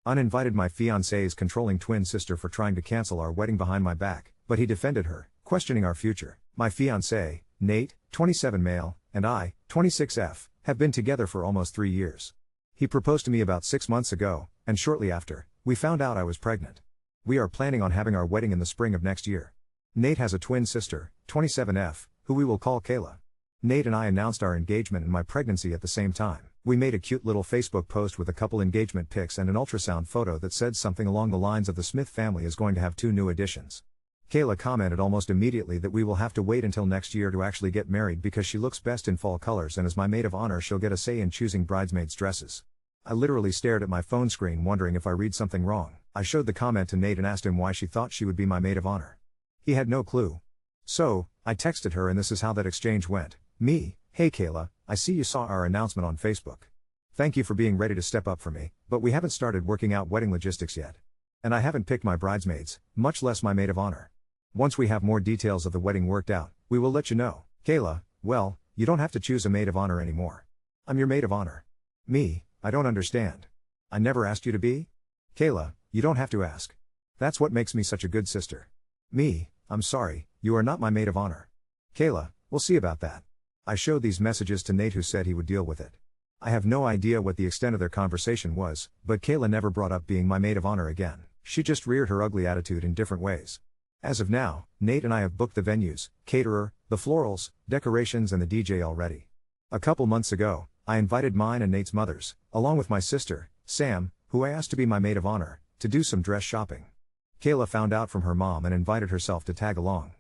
Uninvited, my fiancé's controlling twin sister, for trying to cancel our wedding behind my back, but he defended her, questioning our future. My fiancé, Nate, 27 male, and I, 26F, have been together for almost 3 years. He proposed to me about 6 months ago, and shortly after, we found out I was pregnant. We are planning on having our wedding in the spring of next year. Nate has a twin sister, 27F, who we will call Kayla. Nate and I announced our engagement and my pregnancy at the same time. We made a cute little Facebook post with a couple engagement pics and an ultrasound photo that said something along the lines of "the Smith family is going to have 2 new additions." Kayla commented almost immediately that we will have to wait until next year to actually get married because she looks best in fall colors, and as my maid of honor she'll get a say in choosing bridesmaids' dresses. I literally stared at my phone screen wondering if I read something wrong. I showed the comment to Nate and asked him why she thought she would be my maid of honor. He had no clue. So, I texted her, and this is how that exchange went. Me: "Hey Kayla, I see you saw our announcement on Facebook. Thank you for being ready to step up for me, but we haven't started working out wedding logistics yet. And I haven't picked my bridesmaids, much less my maid of honor. Once we have more details of the wedding worked out, we will let you know." Kayla: "Well, you don't have to choose a maid of honor anymore. I'm your maid of honor." Me: "I don't understand. I never asked you to be?" Kayla: "You don't have to ask. That's what makes me such a good sister." Me: "I'm sorry, you are not my maid of honor." Kayla: "We'll see about that." I showed these messages to Nate, who said he would deal with it. I have no idea what the extent of their conversation was, but Kayla never brought up being my maid of honor again. She just reared her ugly attitude in different ways. As of now, Nate and I have booked the venues, caterer, the florals, decorations and the DJ already. A couple months ago, I invited mine and Nate's mothers, along with my sister, Sam, who I asked to be my maid of honor, to do some dress shopping. Kayla found out from her mom and invited herself to tag along.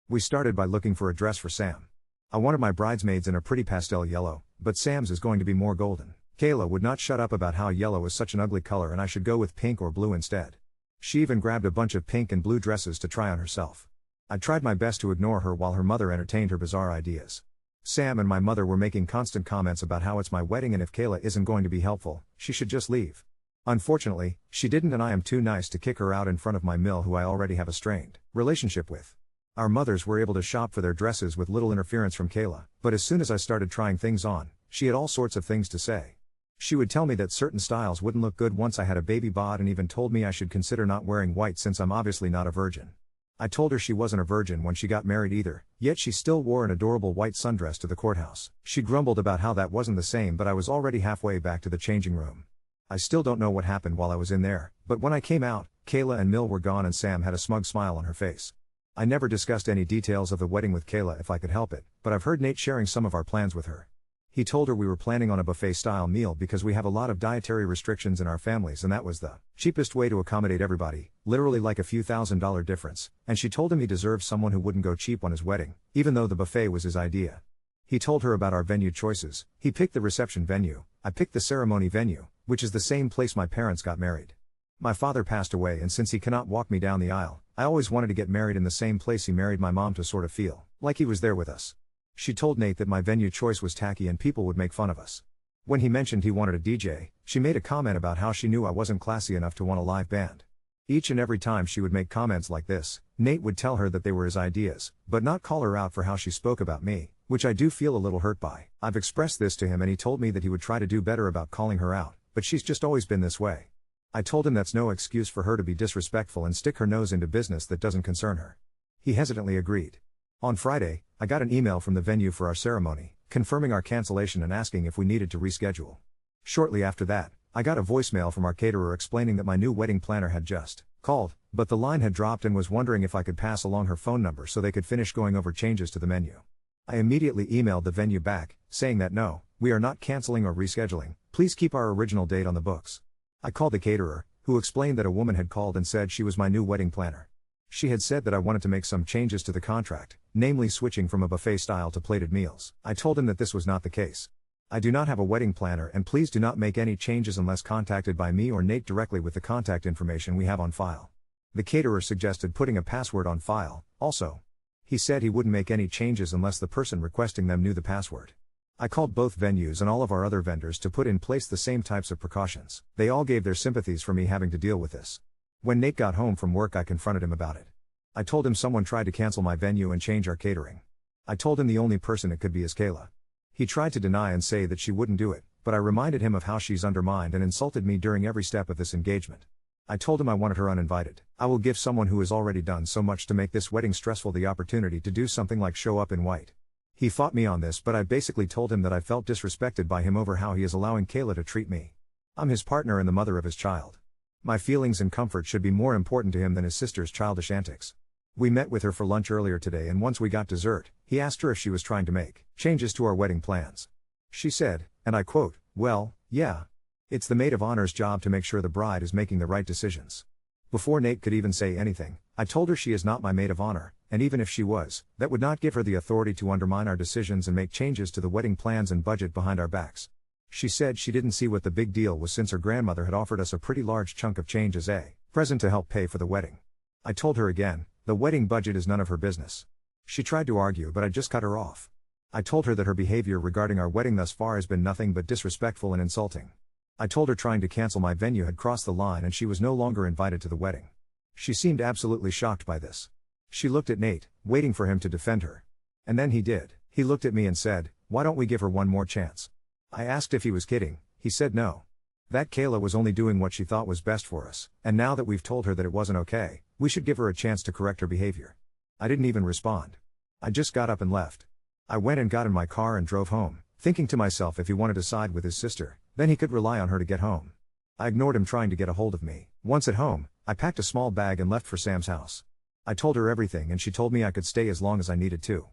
We started by looking for a dress for Sam. I wanted my bridesmaids in a pretty pastel yellow, but Sam's is going to be more golden. Kayla would not shut up about how yellow is such an ugly color and I should go with pink or blue instead. She even grabbed a bunch of pink and blue dresses to try on herself. I tried my best to ignore her while her mother entertained her bizarre ideas. Sam and my mother were making constant comments about how it's my wedding and if Kayla isn't going to be helpful, she should just leave. Unfortunately, she didn't, and I am too nice to kick her out in front of my mill, who I already have a strained relationship with. Our mothers were able to shop for their dresses with little interference from Kayla, but as soon as I started trying things on, she had all sorts of things to say. She would tell me that certain styles wouldn't look good once I had a baby bod, and even told me I should consider not wearing white since I'm obviously not a virgin. I told her she wasn't a virgin when she got married either, yet she still wore an adorable white sundress to the courthouse. She grumbled about how that wasn't the same, but I was already halfway back to the changing room. I still don't know what happened while I was in there, but when I came out, Kayla and Mill were gone and Sam had a smug smile on her face. I never discussed any details of the wedding with Kayla if I could help it, but I've heard Nate sharing some of our plans with her. He told her we were planning on a buffet-style meal because we have a lot of dietary restrictions in our families, and that was the cheapest way to accommodate everybody, literally like a few $1,000 difference, and she told him he deserved someone who wouldn't go cheap on his wedding, even though the buffet was his idea. He told her about our venue choices. He picked the reception venue, I picked the ceremony venue, which is the same place my parents got married. My father passed away, and since he cannot walk me down the aisle, I always wanted to get married in the same place he married my mom to sort of feel like he was there with us. She told Nate that my venue choice was tacky and people would make fun of us. When he mentioned he wanted a DJ, she made a comment about how she knew I wasn't classy enough to want a live band. Each and every time she would make comments like this, Nate would tell her that they were his ideas, but not call her out for how she spoke about me, which I do feel a little hurt by. I've expressed this to him and he told me that he would try to do better about calling her out, but she's just always been this way. I told him that's no excuse for her to be disrespectful and stick her nose into business that doesn't concern her. He hesitantly agreed. On Friday, I got an email from the venue for our ceremony, confirming our cancellation and asking if we needed to reschedule. Shortly after that, I got a voicemail from our caterer explaining that my new wedding planner had just called, but the line had dropped, and was wondering if I could pass along her phone number so they could finish going over changes to the menu. I immediately emailed the venue back, saying that no, we are not canceling or rescheduling, please keep our original date on the books. I called the caterer, who explained that a woman had called and said she was my new wedding planner. She had said that I wanted to make some changes to the contract, namely switching from a buffet style to plated meals. I told him that this was not the case. I do not have a wedding planner, and please do not make any changes unless contacted by me or Nate directly with the contact information we have on file. The caterer suggested putting a password on file, also. He said he wouldn't make any changes unless the person requesting them knew the password. I called both venues and all of our other vendors to put in place the same types of precautions. They all gave their sympathies for me having to deal with this. When Nate got home from work, I confronted him about it. I told him someone tried to cancel my venue and change our catering. I told him the only person it could be is Kayla. He tried to deny and say that she wouldn't do it, but I reminded him of how she's undermined and insulted me during every step of this engagement. I told him I wanted her uninvited. I will give someone who has already done so much to make this wedding stressful the opportunity to do something like show up in white. He fought me on this, but I basically told him that I felt disrespected by him over how he is allowing Kayla to treat me. I'm his partner and the mother of his child. My feelings and comfort should be more important to him than his sister's childish antics. We met with her for lunch earlier today, and once we got dessert, he asked her if she was trying to make changes to our wedding plans. She said, and I quote, "Well, yeah. It's the maid of honor's job to make sure the bride is making the right decisions." Before Nate could even say anything, I told her she is not my maid of honor, and even if she was, that would not give her the authority to undermine our decisions and make changes to the wedding plans and budget behind our backs. She said she didn't see what the big deal was since her grandmother had offered us a pretty large chunk of change as a present to help pay for the wedding. I told her again, the wedding budget is none of her business. She tried to argue, but I just cut her off. I told her that her behavior regarding our wedding thus far has been nothing but disrespectful and insulting. I told her trying to cancel my venue had crossed the line and she was no longer invited to the wedding. She seemed absolutely shocked by this. She looked at Nate, waiting for him to defend her. And then he did. He looked at me and said, "Why don't we give her one more chance?" I asked if he was kidding. He said no. That Kayla was only doing what she thought was best for us, and now that we've told her that it wasn't okay, we should give her a chance to correct her behavior. I didn't even respond. I just got up and left. I went and got in my car and drove home, thinking to myself if he wanted to side with his sister, then he could rely on her to get home. I ignored him trying to get a hold of me. Once at home, I packed a small bag and left for Sam's house. I told her everything and she told me I could stay as long as I needed to.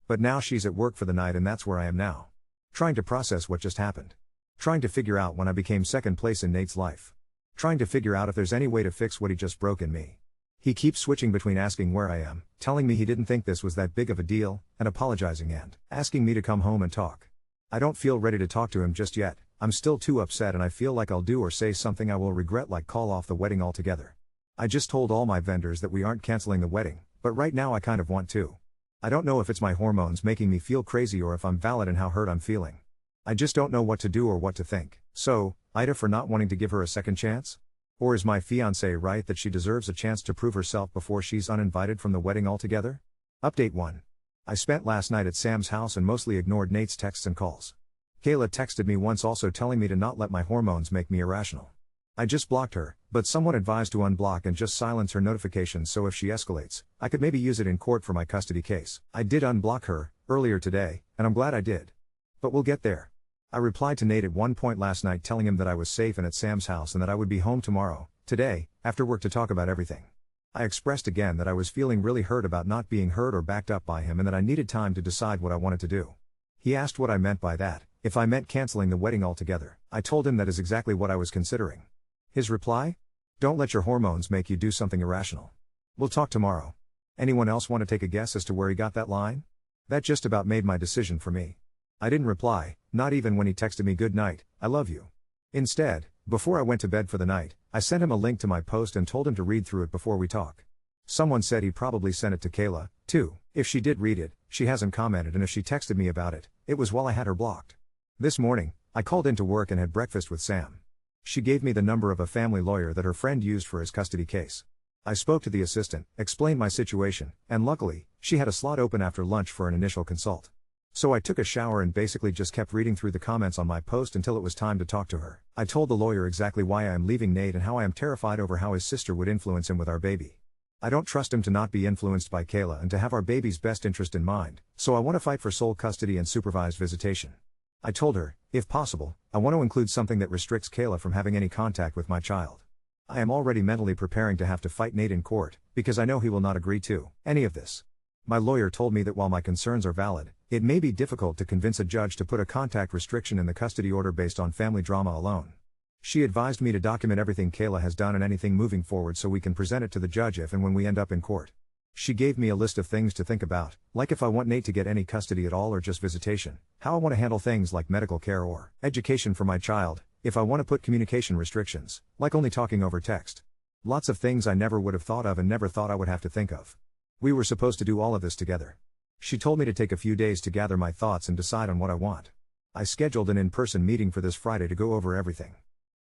But now she's at work for the night and that's where I am now. Trying to process what just happened. Trying to figure out when I became second place in Nate's life. Trying to figure out if there's any way to fix what he just broke in me. He keeps switching between asking where I am, telling me he didn't think this was that big of a deal, and apologizing and asking me to come home and talk. I don't feel ready to talk to him just yet. I'm still too upset and I feel like I'll do or say something I will regret, like call off the wedding altogether. I just told all my vendors that we aren't canceling the wedding, but right now I kind of want to. I don't know if it's my hormones making me feel crazy or if I'm valid in how hurt I'm feeling. I just don't know what to do or what to think. So, Ida for not wanting to give her a second chance? Or is my fiancé right that she deserves a chance to prove herself before she's uninvited from the wedding altogether? Update 1. I spent last night at Sam's house and mostly ignored Nate's texts and calls. Kayla texted me once also telling me to not let my hormones make me irrational. I just blocked her, but someone advised to unblock and just silence her notifications so if she escalates, I could maybe use it in court for my custody case. I did unblock her, earlier today, and I'm glad I did. But we'll get there. I replied to Nate at one point last night telling him that I was safe and at Sam's house and that I would be home tomorrow, today, after work to talk about everything. I expressed again that I was feeling really hurt about not being heard or backed up by him and that I needed time to decide what I wanted to do. He asked what I meant by that, if I meant canceling the wedding altogether. I told him that is exactly what I was considering. His reply? Don't let your hormones make you do something irrational. We'll talk tomorrow. Anyone else want to take a guess as to where he got that line? That just about made my decision for me. I didn't reply, not even when he texted me "Good night, I love you." Instead, before I went to bed for the night, I sent him a link to my post and told him to read through it before we talk. Someone said he probably sent it to Kayla, too. If she did read it, she hasn't commented, and if she texted me about it, it was while I had her blocked. This morning, I called into work and had breakfast with Sam. She gave me the number of a family lawyer that her friend used for his custody case. I spoke to the assistant, explained my situation, and luckily, she had a slot open after lunch for an initial consult. So I took a shower and basically just kept reading through the comments on my post until it was time to talk to her. I told the lawyer exactly why I am leaving Nate and how I am terrified over how his sister would influence him with our baby. I don't trust him to not be influenced by Kayla and to have our baby's best interest in mind, so I want to fight for sole custody and supervised visitation. I told her, if possible, I want to include something that restricts Kayla from having any contact with my child. I am already mentally preparing to have to fight Nate in court, because I know he will not agree to any of this. My lawyer told me that while my concerns are valid, it may be difficult to convince a judge to put a contact restriction in the custody order based on family drama alone. She advised me to document everything Kayla has done and anything moving forward so we can present it to the judge if and when we end up in court. She gave me a list of things to think about, like if I want Nate to get any custody at all or just visitation, how I want to handle things like medical care or education for my child, if I want to put communication restrictions, like only talking over text. Lots of things I never would have thought of and never thought I would have to think of. We were supposed to do all of this together. She told me to take a few days to gather my thoughts and decide on what I want. I scheduled an in-person meeting for this Friday to go over everything.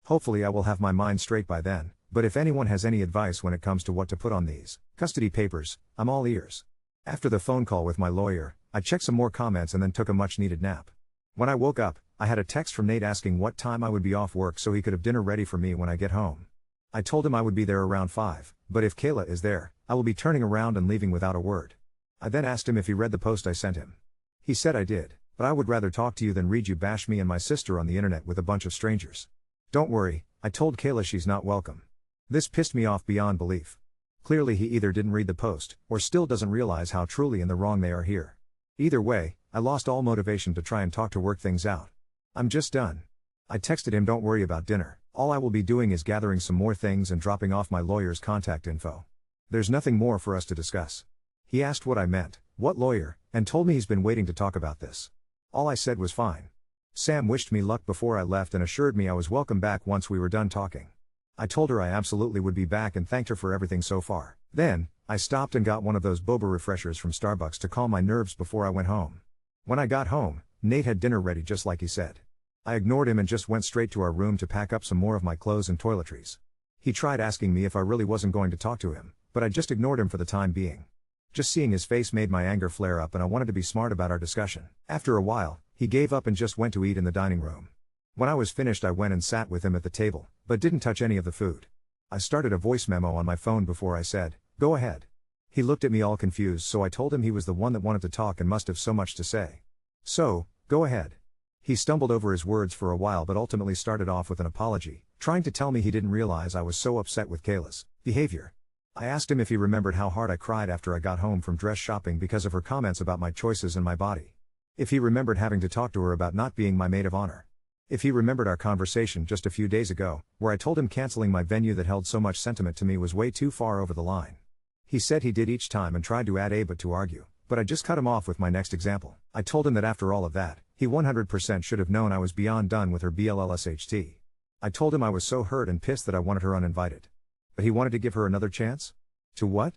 Hopefully I will have my mind straight by then, but if anyone has any advice when it comes to what to put on these custody papers, I'm all ears. After the phone call with my lawyer, I checked some more comments and then took a much-needed nap. When I woke up, I had a text from Nate asking what time I would be off work so he could have dinner ready for me when I get home. I told him I would be there around 5, but if Kayla is there, I will be turning around and leaving without a word. I then asked him if he read the post I sent him. He said I did, but I would rather talk to you than read you bash me and my sister on the internet with a bunch of strangers. Don't worry, I told Kayla she's not welcome. This pissed me off beyond belief. Clearly he either didn't read the post, or still doesn't realize how truly in the wrong they are here. Either way, I lost all motivation to try and work things out. I'm just done. I texted him, don't worry about dinner, all I will be doing is gathering some more things and dropping off my lawyer's contact info. There's nothing more for us to discuss. He asked what I meant, what lawyer, and told me he's been waiting to talk about this. All I said was fine. Sam wished me luck before I left and assured me I was welcome back once we were done talking. I told her I absolutely would be back and thanked her for everything so far. Then, I stopped and got one of those boba refreshers from Starbucks to calm my nerves before I went home. When I got home, Nate had dinner ready just like he said. I ignored him and just went straight to our room to pack up some more of my clothes and toiletries. He tried asking me if I really wasn't going to talk to him, but I just ignored him for the time being. Just seeing his face made my anger flare up and I wanted to be smart about our discussion. After a while, he gave up and just went to eat in the dining room. When I was finished I went and sat with him at the table, but didn't touch any of the food. I started a voice memo on my phone before I said, "Go ahead." He looked at me all confused, so I told him he was the one that wanted to talk and must have so much to say. So, go ahead. He stumbled over his words for a while but ultimately started off with an apology, trying to tell me he didn't realize I was so upset with Kayla's behavior. I asked him if he remembered how hard I cried after I got home from dress shopping because of her comments about my choices and my body. If he remembered having to talk to her about not being my maid of honor. If he remembered our conversation just a few days ago, where I told him canceling my venue that held so much sentiment to me was way too far over the line. He said he did each time and tried to add a but to argue, but I just cut him off with my next example. I told him that after all of that, he 100% should have known I was beyond done with her BLLSHT. I told him I was so hurt and pissed that I wanted her uninvited. But he wanted to give her another chance? To what?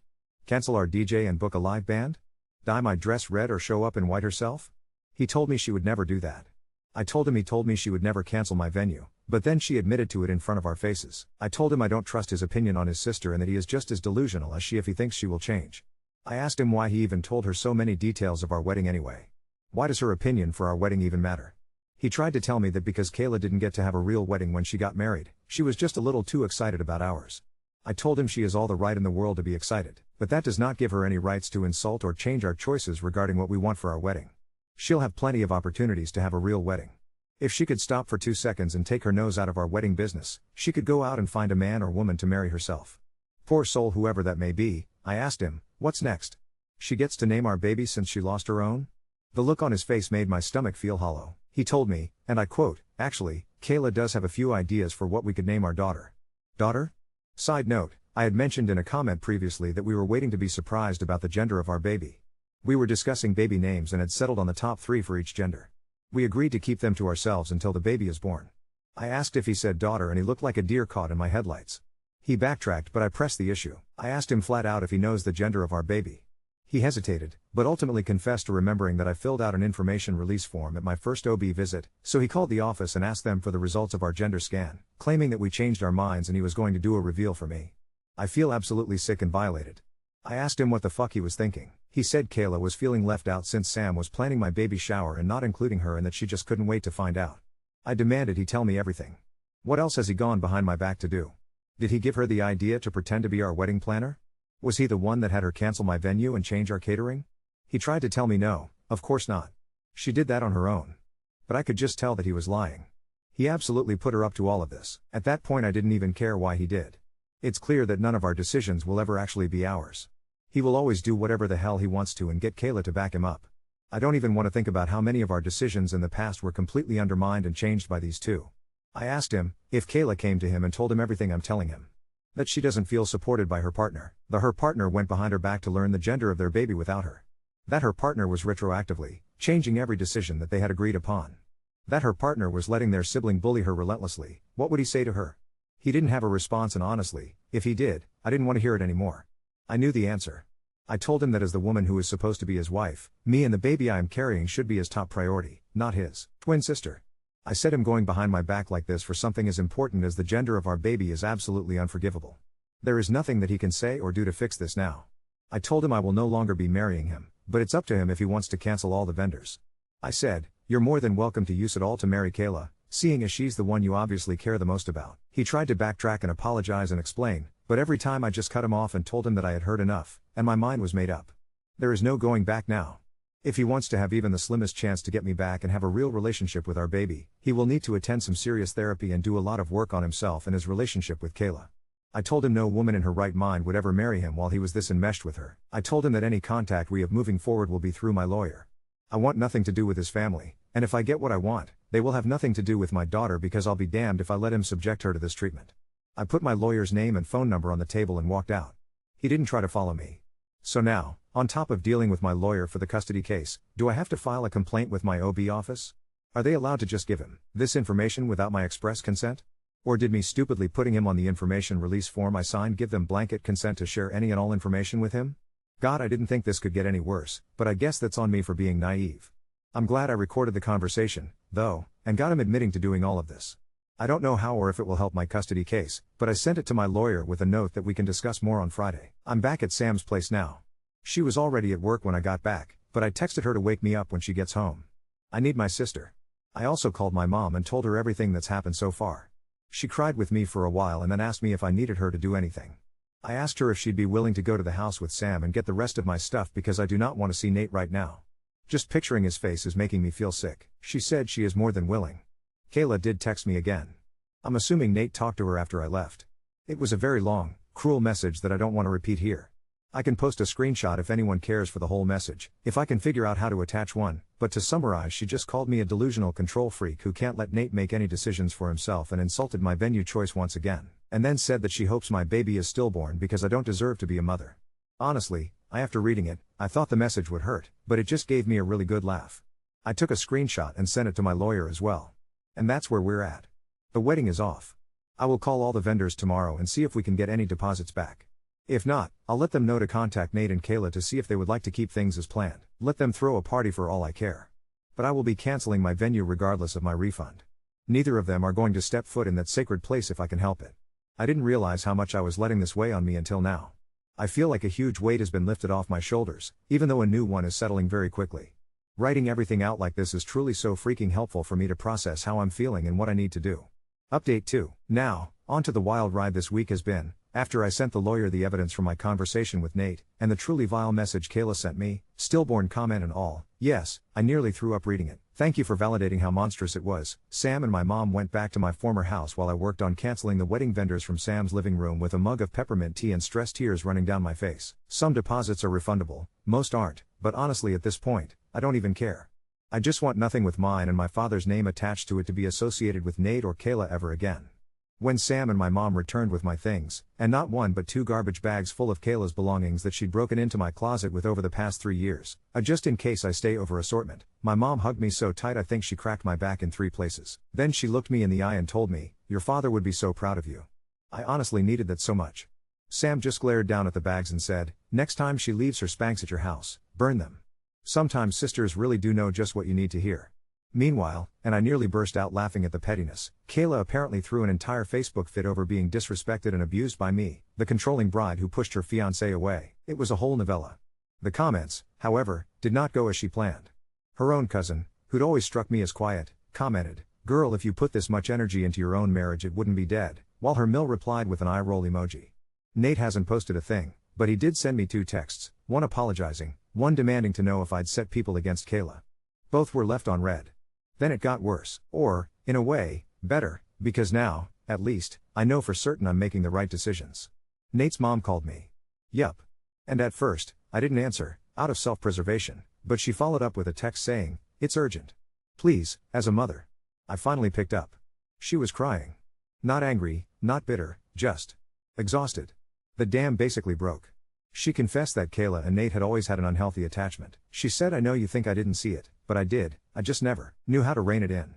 Cancel our DJ and book a live band? Dye my dress red or show up in white herself? He told me she would never do that. I told him he told me she would never cancel my venue, but then she admitted to it in front of our faces. I told him I don't trust his opinion on his sister and that he is just as delusional as she if he thinks she will change. I asked him why he even told her so many details of our wedding anyway. Why does her opinion for our wedding even matter? He tried to tell me that because Kayla didn't get to have a real wedding when she got married, she was just a little too excited about ours. I told him she has all the right in the world to be excited, but that does not give her any rights to insult or change our choices regarding what we want for our wedding. She'll have plenty of opportunities to have a real wedding. If she could stop for 2 seconds and take her nose out of our wedding business, she could go out and find a man or woman to marry herself. Poor soul, whoever that may be. I asked him, what's next? She gets to name our baby since she lost her own? The look on his face made my stomach feel hollow. He told me, and I quote, "Actually, Kayla does have a few ideas for what we could name our daughter." Daughter? Side note, I had mentioned in a comment previously that we were waiting to be surprised about the gender of our baby. We were discussing baby names and had settled on the top 3 for each gender. We agreed to keep them to ourselves until the baby is born. I asked if he said daughter and he looked like a deer caught in my headlights. He backtracked but I pressed the issue. I asked him flat out if he knows the gender of our baby. He hesitated, but ultimately confessed to remembering that I filled out an information release form at my first OB visit, so he called the office and asked them for the results of our gender scan, claiming that we changed our minds and he was going to do a reveal for me. I feel absolutely sick and violated. I asked him what the fuck he was thinking. He said Kayla was feeling left out since Sam was planning my baby shower and not including her and that she just couldn't wait to find out. I demanded he tell me everything. What else has he gone behind my back to do? Did he give her the idea to pretend to be our wedding planner? Was he the one that had her cancel my venue and change our catering? He tried to tell me no, of course not. She did that on her own. But I could just tell that he was lying. He absolutely put her up to all of this. At that point I didn't even care why he did. It's clear that none of our decisions will ever actually be ours. He will always do whatever the hell he wants to and get Kayla to back him up. I don't even want to think about how many of our decisions in the past were completely undermined and changed by these two. I asked him, if Kayla came to him and told him everything I'm telling him. That she doesn't feel supported by her partner. That her partner went behind her back to learn the gender of their baby without her. That her partner was retroactively changing every decision that they had agreed upon. That her partner was letting their sibling bully her relentlessly. What would he say to her? He didn't have a response and honestly, if he did, I didn't want to hear it anymore. I knew the answer. I told him that as the woman who is supposed to be his wife, me and the baby I am carrying should be his top priority, not his twin sister. I said him going behind my back like this for something as important as the gender of our baby is absolutely unforgivable. There is nothing that he can say or do to fix this now. I told him I will no longer be marrying him, but it's up to him if he wants to cancel all the vendors. I said, You're more than welcome to use it all to marry Kayla, seeing as she's the one you obviously care the most about. He tried to backtrack and apologize and explain, but every time I just cut him off and told him that I had heard enough, and my mind was made up. There is no going back now. If he wants to have even the slimmest chance to get me back and have a real relationship with our baby, he will need to attend some serious therapy and do a lot of work on himself and his relationship with Kayla. I told him no woman in her right mind would ever marry him while he was this enmeshed with her. I told him that any contact we have moving forward will be through my lawyer. I want nothing to do with his family, and if I get what I want, they will have nothing to do with my daughter because I'll be damned if I let him subject her to this treatment. I put my lawyer's name and phone number on the table and walked out. He didn't try to follow me. So now, on top of dealing with my lawyer for the custody case, do I have to file a complaint with my OB office? Are they allowed to just give him this information without my express consent? Or did me stupidly putting him on the information release form I signed give them blanket consent to share any and all information with him? God, I didn't think this could get any worse, but I guess that's on me for being naive. I'm glad I recorded the conversation, though, and got him admitting to doing all of this. I don't know how or if it will help my custody case, but I sent it to my lawyer with a note that we can discuss more on Friday. I'm back at Sam's place now. She was already at work when I got back, but I texted her to wake me up when she gets home. I need my sister. I also called my mom and told her everything that's happened so far. She cried with me for a while and then asked me if I needed her to do anything. I asked her if she'd be willing to go to the house with Sam and get the rest of my stuff because I do not want to see Nate right now. Just picturing his face is making me feel sick. She said she is more than willing. Kayla did text me again. I'm assuming Nate talked to her after I left. It was a very long, cruel message that I don't want to repeat here. I can post a screenshot if anyone cares for the whole message, if I can figure out how to attach one, but to summarize, she just called me a delusional control freak who can't let Nate make any decisions for himself and insulted my venue choice once again, and then said that she hopes my baby is stillborn because I don't deserve to be a mother. Honestly, after reading it, I thought the message would hurt, but it just gave me a really good laugh. I took a screenshot and sent it to my lawyer as well. And that's where we're at. The wedding is off. I will call all the vendors tomorrow and see if we can get any deposits back. If not, I'll let them know to contact Nate and Kayla to see if they would like to keep things as planned. Let them throw a party for all I care. But I will be canceling my venue regardless of my refund. Neither of them are going to step foot in that sacred place if I can help it. I didn't realize how much I was letting this weigh on me until now. I feel like a huge weight has been lifted off my shoulders, even though a new one is settling very quickly. Writing everything out like this is truly so freaking helpful for me to process how I'm feeling and what I need to do. Update 2. Now, on to the wild ride this week has been. After I sent the lawyer the evidence from my conversation with Nate, and the truly vile message Kayla sent me, stillborn comment and all, yes, I nearly threw up reading it. Thank you for validating how monstrous it was. Sam and my mom went back to my former house while I worked on canceling the wedding vendors from Sam's living room with a mug of peppermint tea and stress tears running down my face. Some deposits are refundable, most aren't, but honestly at this point, I don't even care. I just want nothing with mine and my father's name attached to it to be associated with Nate or Kayla ever again. When Sam and my mom returned with my things, and not one but 2 garbage bags full of Kayla's belongings that she'd broken into my closet with over the past 3 years, a just in case I stay over assortment, my mom hugged me so tight I think she cracked my back in 3 places. Then she looked me in the eye and told me, "Your father would be so proud of you." I honestly needed that so much. Sam just glared down at the bags and said, "Next time she leaves her Spanx at your house, burn them." Sometimes sisters really do know just what you need to hear. Meanwhile, and I nearly burst out laughing at the pettiness, Kayla apparently threw an entire Facebook fit over being disrespected and abused by me, the controlling bride who pushed her fiancé away. It was a whole novella. The comments, however, did not go as she planned. Her own cousin, who'd always struck me as quiet, commented, "Girl, if you put this much energy into your own marriage it wouldn't be dead," while her mill replied with an eye roll emoji. Nate hasn't posted a thing, but he did send me 2 texts, one apologizing, one demanding to know if I'd set people against Kayla. Both were left on read. Then it got worse, or, in a way, better, because now, at least, I know for certain I'm making the right decisions. Nate's mom called me. Yup. And at first, I didn't answer, out of self-preservation, but she followed up with a text saying, "It's urgent. Please, as a mother." I finally picked up. She was crying. Not angry, not bitter, just exhausted. The dam basically broke. She confessed that Kayla and Nate had always had an unhealthy attachment. She said, "I know you think I didn't see it, but I did, I just never knew how to rein it in."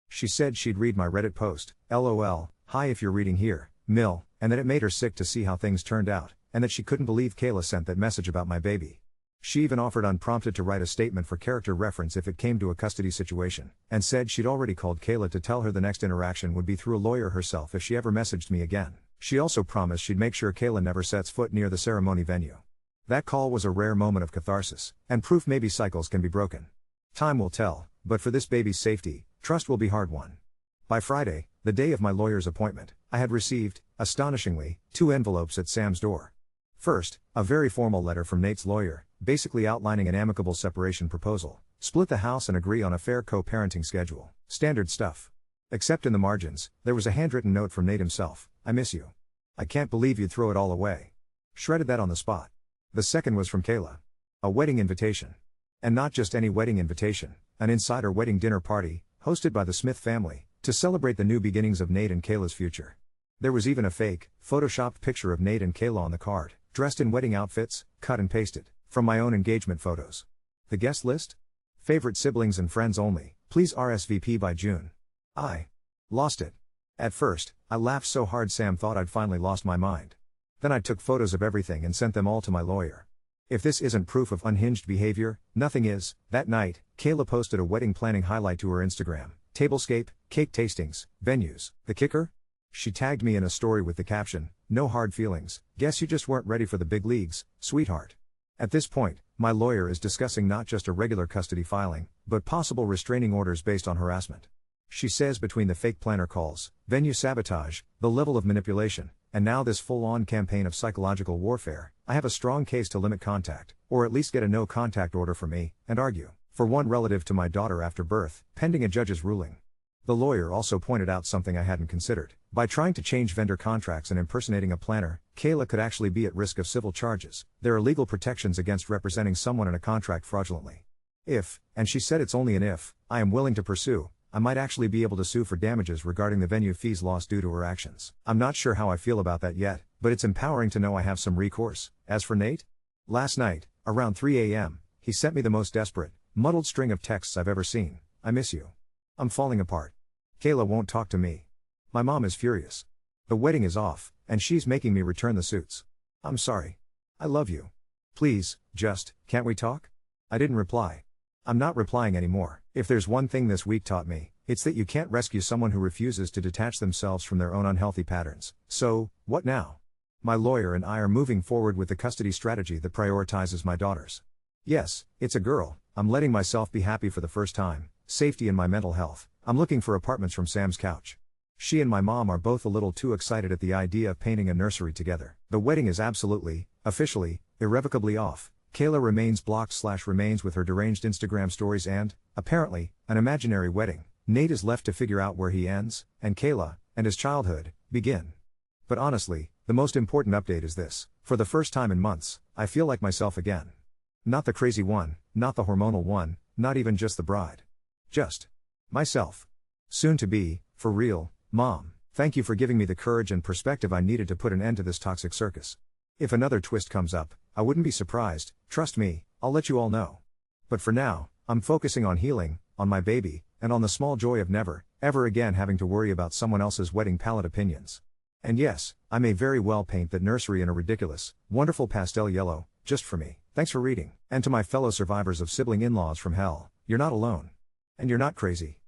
She said she'd read my Reddit post, LOL, hi if you're reading here, Mill, and that it made her sick to see how things turned out, and that she couldn't believe Kayla sent that message about my baby. She even offered unprompted to write a statement for character reference if it came to a custody situation, and said she'd already called Kayla to tell her the next interaction would be through a lawyer herself if she ever messaged me again. She also promised she'd make sure Kayla never sets foot near the ceremony venue. That call was a rare moment of catharsis, and proof maybe cycles can be broken. Time will tell, but for this baby's safety, trust will be hard won. By Friday, the day of my lawyer's appointment, I had received, astonishingly, 2 envelopes at Sam's door. First, a very formal letter from Nate's lawyer, basically outlining an amicable separation proposal, split the house and agree on a fair co-parenting schedule. Standard stuff. Except in the margins, there was a handwritten note from Nate himself: "I miss you. I can't believe you'd throw it all away." Shredded that on the spot. The second was from Kayla. A wedding invitation. And not just any wedding invitation, an insider wedding dinner party, hosted by the Smith family, to celebrate the new beginnings of Nate and Kayla's future. There was even a fake, photoshopped picture of Nate and Kayla on the card, dressed in wedding outfits, cut and pasted, from my own engagement photos. The guest list? Favorite siblings and friends only, please RSVP by June. I lost it. At first, I laughed so hard Sam thought I'd finally lost my mind. Then I took photos of everything and sent them all to my lawyer. If this isn't proof of unhinged behavior, nothing is. That night, Kayla posted a wedding planning highlight to her Instagram: tablescape, cake tastings, venues. The kicker? She tagged me in a story with the caption, "No hard feelings, guess you just weren't ready for the big leagues, sweetheart." At this point, my lawyer is discussing not just a regular custody filing, but possible restraining orders based on harassment. She says between the fake planner calls, venue sabotage, the level of manipulation, and now this full-on campaign of psychological warfare, I have a strong case to limit contact, or at least get a no-contact order for me, and argue for one relative to my daughter after birth, pending a judge's ruling. The lawyer also pointed out something I hadn't considered. By trying to change vendor contracts and impersonating a planner, Kayla could actually be at risk of civil charges. There are legal protections against representing someone in a contract fraudulently. If, and she said it's only an if, I am willing to pursue, I might actually be able to sue for damages regarding the venue fees lost due to her actions. I'm not sure how I feel about that yet, but it's empowering to know I have some recourse. As for Nate? Last night, around 3 a.m., he sent me the most desperate, muddled string of texts I've ever seen. "I miss you. I'm falling apart. Kayla won't talk to me. My mom is furious. The wedding is off, and she's making me return the suits. I'm sorry. I love you. Please, can't we talk?" I didn't reply. I'm not replying anymore. If there's one thing this week taught me, it's that you can't rescue someone who refuses to detach themselves from their own unhealthy patterns. So, what now? My lawyer and I are moving forward with the custody strategy that prioritizes my daughters. Yes, it's a girl. I'm letting myself be happy for the first time. Safety and my mental health. I'm looking for apartments from Sam's couch. She and my mom are both a little too excited at the idea of painting a nursery together. The wedding is absolutely, officially, irrevocably off. Kayla remains with her deranged Instagram stories and, apparently, an imaginary wedding. Nate is left to figure out where he ends, and Kayla, and his childhood, begin. But honestly, the most important update is this: for the first time in months, I feel like myself again. Not the crazy one, not the hormonal one, not even just the bride. Just myself. Soon to be, for real, Mom. Thank you for giving me the courage and perspective I needed to put an end to this toxic circus. If another twist comes up, I wouldn't be surprised. Trust me, I'll let you all know. But for now, I'm focusing on healing, on my baby, and on the small joy of never, ever again having to worry about someone else's wedding palette opinions. And yes, I may very well paint that nursery in a ridiculous, wonderful pastel yellow, just for me. Thanks for reading. And to my fellow survivors of sibling in-laws from hell, you're not alone. And you're not crazy.